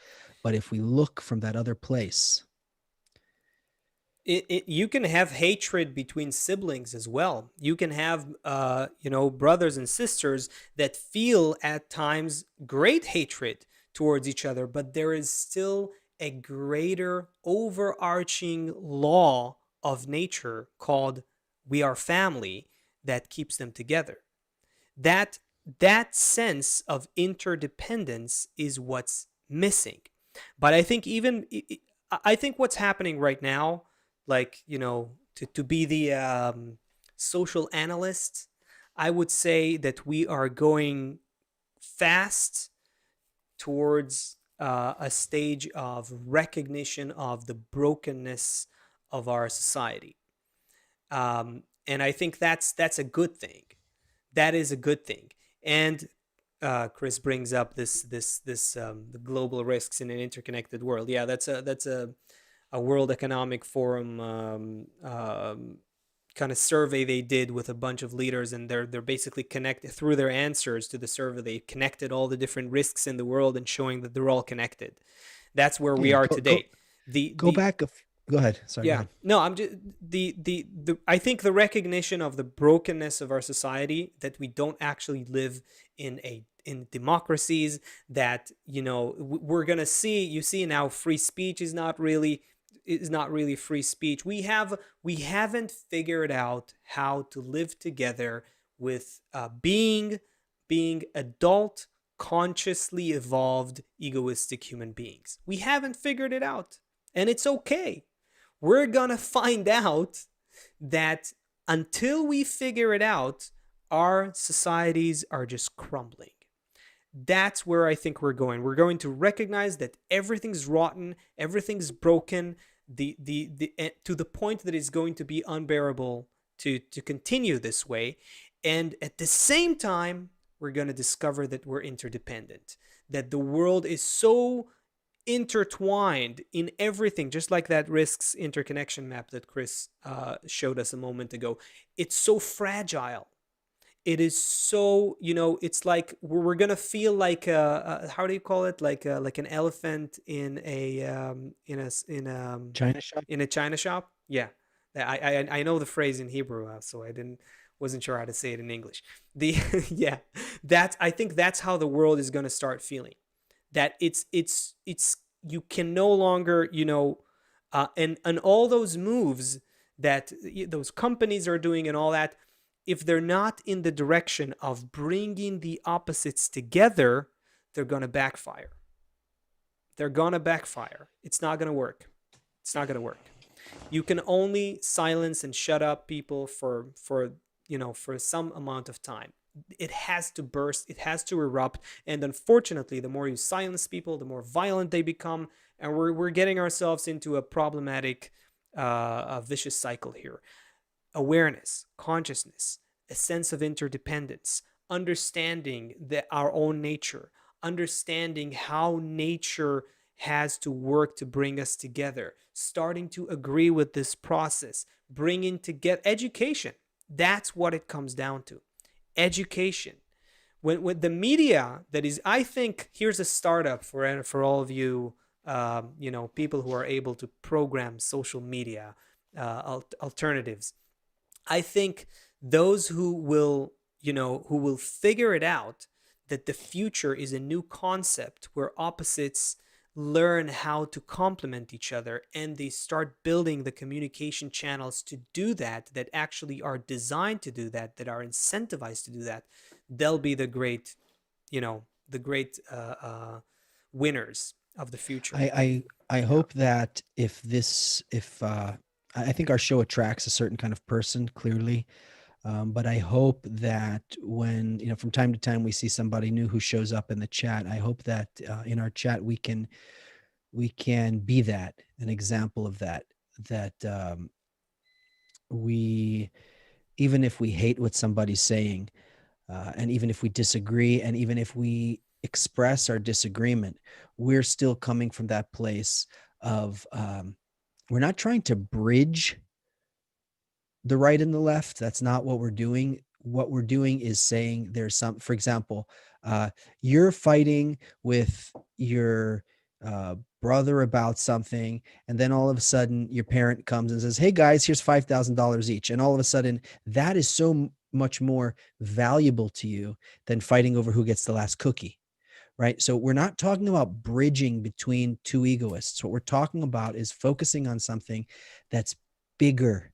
but if we look from that other place, You can have hatred between siblings as well. You can have, brothers and sisters that feel at times great hatred towards each other, but there is still a greater overarching law of nature called we are family that keeps them together. that that sense of interdependence is what's missing. But I think even I think what's happening right now, like, to be the social analyst, I would say that we are going fast towards a stage of recognition of the brokenness of our society. And I think that's a good thing. That is a good thing. And Chris brings up this the global risks in an interconnected world. Yeah, that's a World Economic Forum kind of survey they did with a bunch of leaders, and they're basically connected through their answers to the survey. They connected all the different risks in the world and showing that they're all connected. That's where we yeah, are go go today. The go the back. Go ahead. Sorry. Go Yeah, ahead. no, I'm just the I think the recognition of the brokenness of our society, that we don't actually live in democracies, that, we're gonna see, you see now, free speech is not really free speech. We haven't figured out how to live together with being adult, consciously evolved, egoistic human beings. We haven't figured it out, and it's okay. We're gonna find out that until we figure it out, our societies are just crumbling. That's where I think we're going. We're going to recognize that everything's rotten, everything's broken, to the point that it's going to be unbearable to continue this way. And at the same time, we're going to discover that we're interdependent, that the world is so intertwined in everything, just like that risks interconnection map that Chris showed us a moment ago. It's so fragile. It is so, it's like we're gonna feel like how do you call it, like an elephant in a China shop. in a china shop. Yeah, I know the phrase in Hebrew, so I didn't wasn't sure how to say it in English. The yeah, that's I think that's how the world is gonna start feeling, that it's you can no longer, and all those moves that those companies are doing and all that, if they're not in the direction of bringing the opposites together, they're going to backfire. They're going to backfire. It's not going to work. It's not going to work. You can only silence and shut up people for some amount of time. It has to burst, it has to erupt, and unfortunately, the more you silence people, the more violent they become, and we're getting ourselves into a problematic, a vicious cycle here. Awareness, consciousness, a sense of interdependence, understanding our own nature, understanding how nature has to work to bring us together, starting to agree with this process, bringing together education. That's what it comes down to. Education. When the media that is, I think, here's a startup for all of you, people who are able to program social media alternatives. I think those who will figure it out, that the future is a new concept where opposites learn how to complement each other, and they start building the communication channels to do that, that actually are designed to do that, that are incentivized to do that. They'll be the great winners of the future. I Yeah. hope that if I think our show attracts a certain kind of person, clearly. But I hope that when, from time to time we see somebody new who shows up in the chat, I hope that in our chat we can be that, an example of that, that we, even if we hate what somebody's saying, and even if we disagree, and even if we express our disagreement, we're still coming from that place of, we're not trying to bridge the right and the left. That's not what we're doing. What we're doing is saying there's some, for example, you're fighting with your brother about something, and then all of a sudden your parent comes and says, "Hey guys, here's $5,000 each," and all of a sudden that is so much more valuable to you than fighting over who gets the last cookie. Right. So we're not talking about bridging between two egoists. What we're talking about is focusing on something that's bigger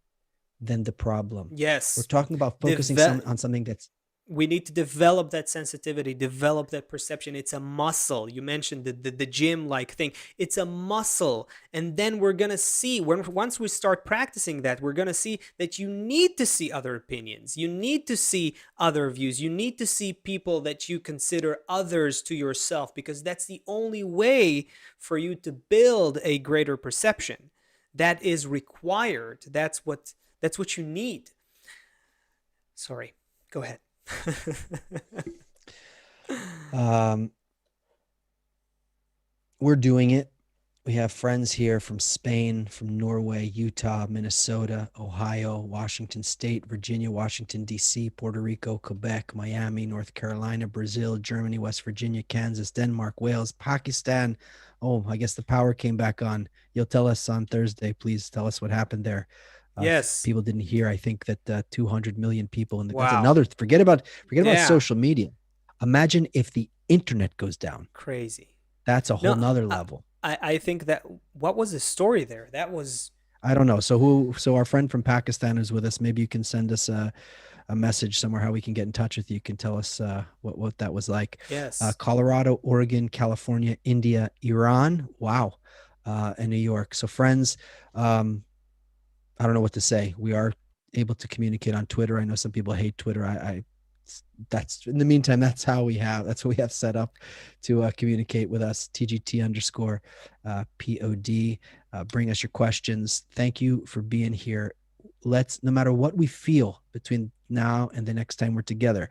than the problem. We're Yes. talking about focusing Deve- on something that's, we need to develop that sensitivity, develop that perception. It's a muscle. You mentioned the gym like thing. It's a muscle. And then we're going to see, once we start practicing that, we're going to see that you need to see other opinions. You need to see other views. You need to see people that you consider others to yourself, because that's the only way for you to build a greater perception. That is required. That's what you need. Sorry. Go ahead. um, we're doing it. We have friends here from Spain, from Norway, Utah, Minnesota, Ohio, Washington State, Virginia, Washington, D.C., Puerto Rico, Quebec, Miami, North Carolina, Brazil, Germany, West Virginia, Kansas, Denmark, Wales, Pakistan. Oh, I guess the power came back on. You'll tell us on Thursday. Please tell us what happened there. If Yes. people didn't hear, I think that 200 million people that's Wow. another, forget about Yeah. social media. Imagine if the internet goes down. Crazy. That's a whole No, nother level. I think that, what was the story there? That was, I don't know. So our friend from Pakistan is with us. Maybe you can send us a message somewhere how we can get in touch with you. You can tell us what that was like. yes. Colorado, Oregon, California, India, Iran. Wow. And New York. So friends, I don't know what to say. We are able to communicate on Twitter. I know some people hate Twitter. That's in the meantime, that's what we have set up to communicate with us. TGT underscore pod. Bring us your questions. Thank you for being here. Let's, no matter what we feel between now and the next time we're together,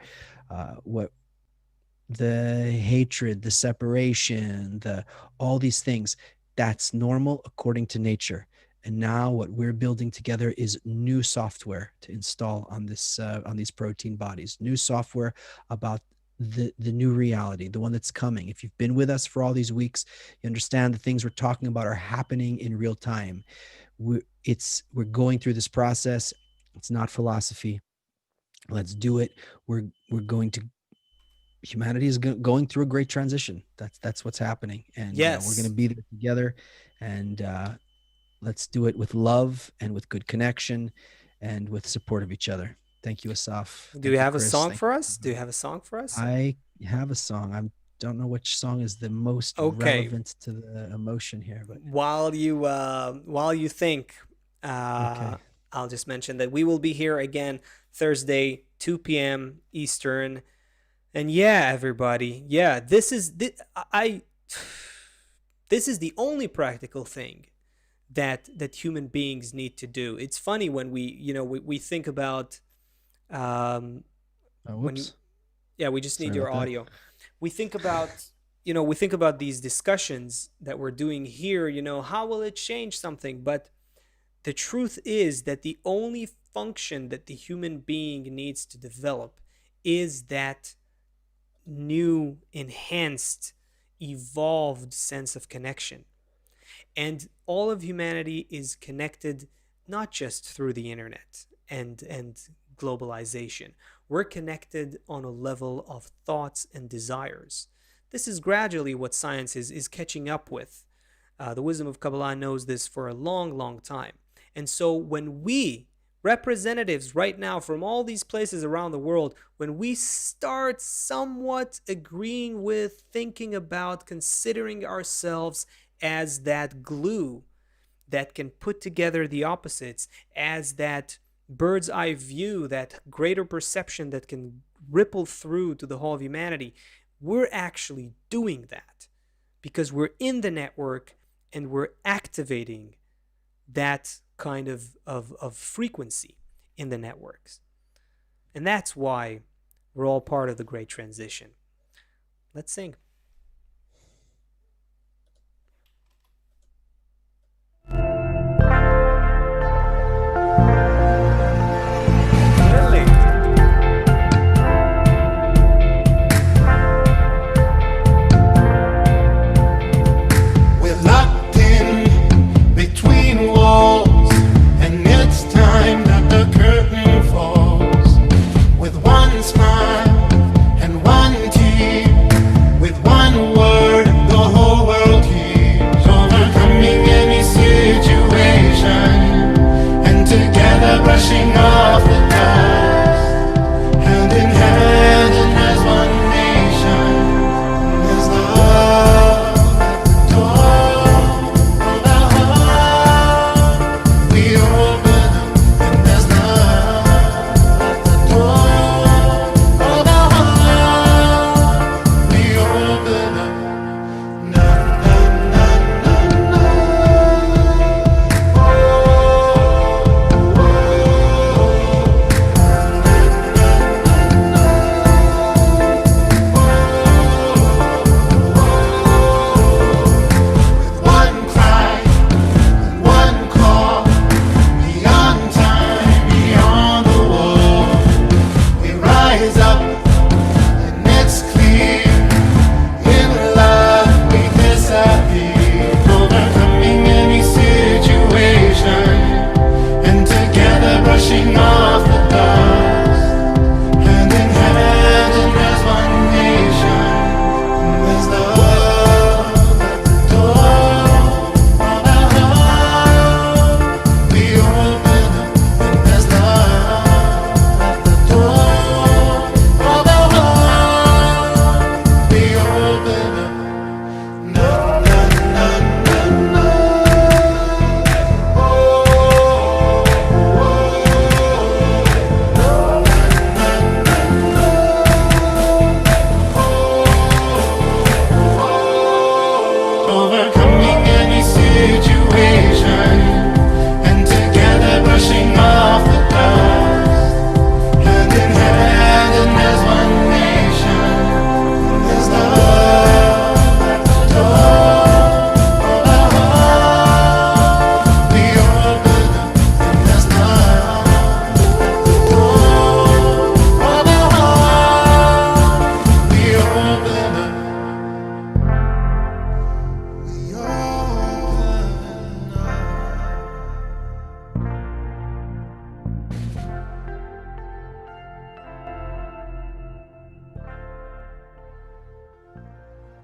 what the hatred, the separation, the all these things, that's normal according to nature. And now what we're building together is new software to install on these protein bodies, new software about the new reality, the one that's coming. If you've been with us for all these weeks, you understand the things we're talking about are happening in real time. We're going through this process. It's not philosophy. Let's do it. We're going to Humanity is going through a great transition. That's what's happening, and we're going to Yes. be there together. And let's do it with love and with good connection, and with support of each other. Thank you, Asaf. Do you Thank you, have a Chris. song Thank for you, us? Do you everybody. have a song for us? I have a song. I don't know which song is the most Okay. relevant to the emotion here, but While you think, uh, okay. I'll just mention that we will be here again Thursday, 2 p.m. Eastern. And yeah, everybody, yeah, this is the only practical thing that human beings need to do. It's funny when we think about um, Oh, when whoops. yeah, we just Sorry need your about that. audio. We think about we think about these discussions that we're doing here. How will it change something? But the truth is that the only function that the human being needs to develop is that new, enhanced, evolved sense of connection. And all of humanity is connected not just through the internet and globalization. We're connected on a level of thoughts and desires. This is gradually what science is catching up with. The wisdom of Kabbalah knows this for a long, long time. And so when we, representatives right now from all these places around the world, when we start somewhat agreeing with, thinking about, considering ourselves as that glue that can put together the opposites, as that bird's eye view, that greater perception that can ripple through to the whole of humanity, we're actually doing that because we're in the network and we're activating that kind of frequency in the networks. And that's why we're all part of the great transition. Let's sing.